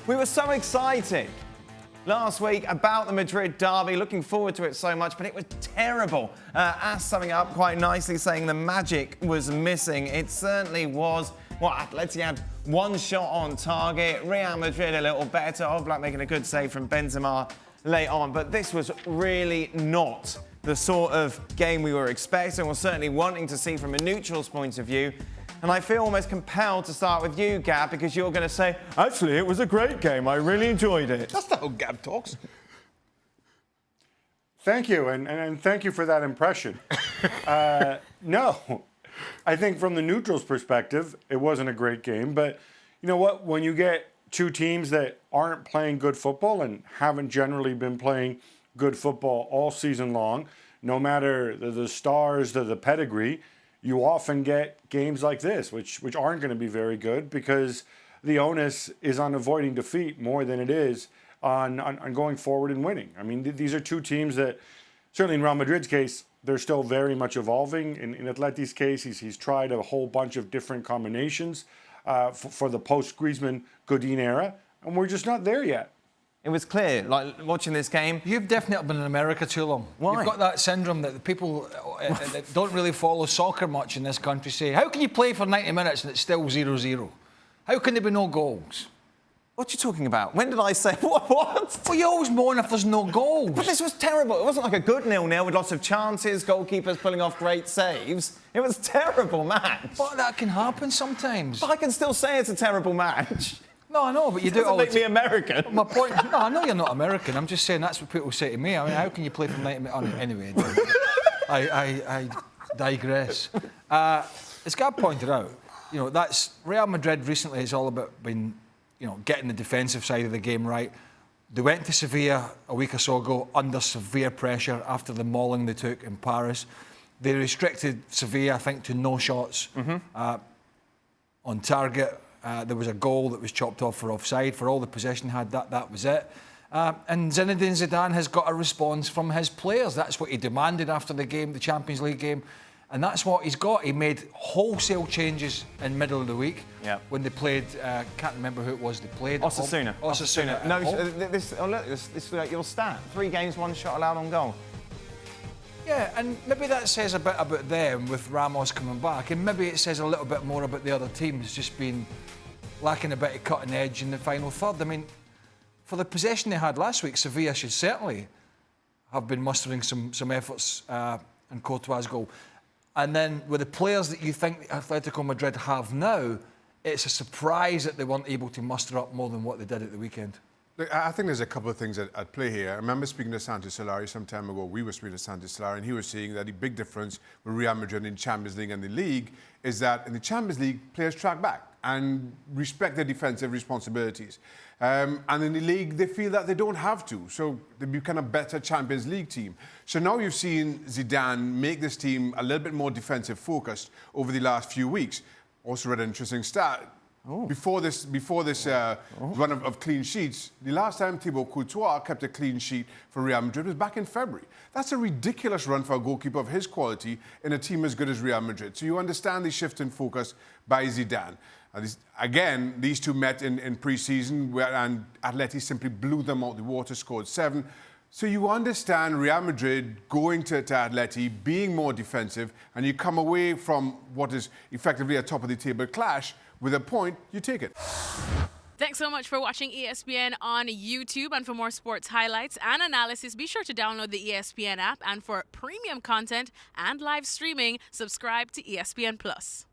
We were so excited last week about the Madrid derby, looking forward to it so much, but it was terrible. As summing up quite nicely, saying the magic was missing. It certainly was. Atleti had one shot on target, Real Madrid a little better, Oblak making a good save from Benzema late on, but this was really not the sort of game we were expecting or certainly wanting to see from a neutral's point of view. And I feel almost compelled to start with you, Gab, because you're going to say, actually, it was a great game. I really enjoyed it. That's not how Gab talks. Thank you, and thank you for that impression. No, I think from the neutral's perspective, it wasn't a great game. But you know what? When you get two teams that aren't playing good football and haven't generally been playing good football all season long, no matter the stars, the pedigree, you often get games like this, which aren't going to be very good because the onus is on avoiding defeat more than it is on going forward and winning. I mean, these are two teams that, certainly in Real Madrid's case, they're still very much evolving. In Atleti's case, he's tried a whole bunch of different combinations for the post-Griezmann Godin era, and we're just not there yet. It was clear, like watching this game. You've definitely been in America too long. Why? You've got that syndrome that the people that don't really follow soccer much in this country say, how can you play for 90 minutes and it's still 0-0? How can there be no goals? What are you talking about? When did I say what? Well, you always moan if there's no goals. But this was terrible. It wasn't like a good 0-0 with lots of chances, goalkeepers pulling off great saves. It was a terrible match. But that can happen sometimes. But I can still say it's a terrible match. No, I know, but you do it all the time. Doesn't make me American. My point, no, I know you're not American. I'm just saying that's what people say to me. I mean, how can you play for 90 minutes? Anyway, I digress. As Gab pointed out, you know, that's Real Madrid recently has all about been, you know, getting the defensive side of the game right. They went to Sevilla a week or so ago under severe pressure after the mauling they took in Paris. They restricted Sevilla, I think, to no shots on target. There was a goal that was chopped off for offside. For all the possession had, that was it. And Zinedine Zidane has got a response from his players. That's what he demanded after the game, the Champions League game. And that's what he's got. He made wholesale changes in the middle of the week when they played, can't remember who it was they played. Osasuna. No, this is like your stat. 3 games, 1 shot allowed on goal. Yeah, and maybe that says a bit about them with Ramos coming back, and maybe it says a little bit more about the other teams just being lacking a bit of cutting edge in the final third. I mean, for the possession they had last week, Sevilla should certainly have been mustering some efforts in Courtois' goal. And then with the players that you think Atletico Madrid have now, it's a surprise that they weren't able to muster up more than what they did at the weekend. Look, I think there's a couple of things at play here. I remember speaking to Santi Solari some time ago. We were speaking to Santi Solari, and he was saying that the big difference with Real Madrid in Champions League and the League is that in the Champions League, players track back and respect their defensive responsibilities. And in the league, they feel that they don't have to. So they become a better Champions League team. So now you've seen Zidane make this team a little bit more defensive focused over the last few weeks. Also read an interesting stat. Before this run of clean sheets, the last time Thibaut Courtois kept a clean sheet for Real Madrid was back in February. That's a ridiculous run for a goalkeeper of his quality in a team as good as Real Madrid. So you understand the shift in focus by Zidane. Again, these two met in pre-season and Atleti simply blew them out the water, scored 7. So you understand Real Madrid going to Atleti, being more defensive, and you come away from what is effectively a top-of-the-table clash with a point, you take it. Thanks so much for watching ESPN on YouTube. And for more sports highlights and analysis, be sure to download the ESPN app. And for premium content and live streaming, subscribe to ESPN+.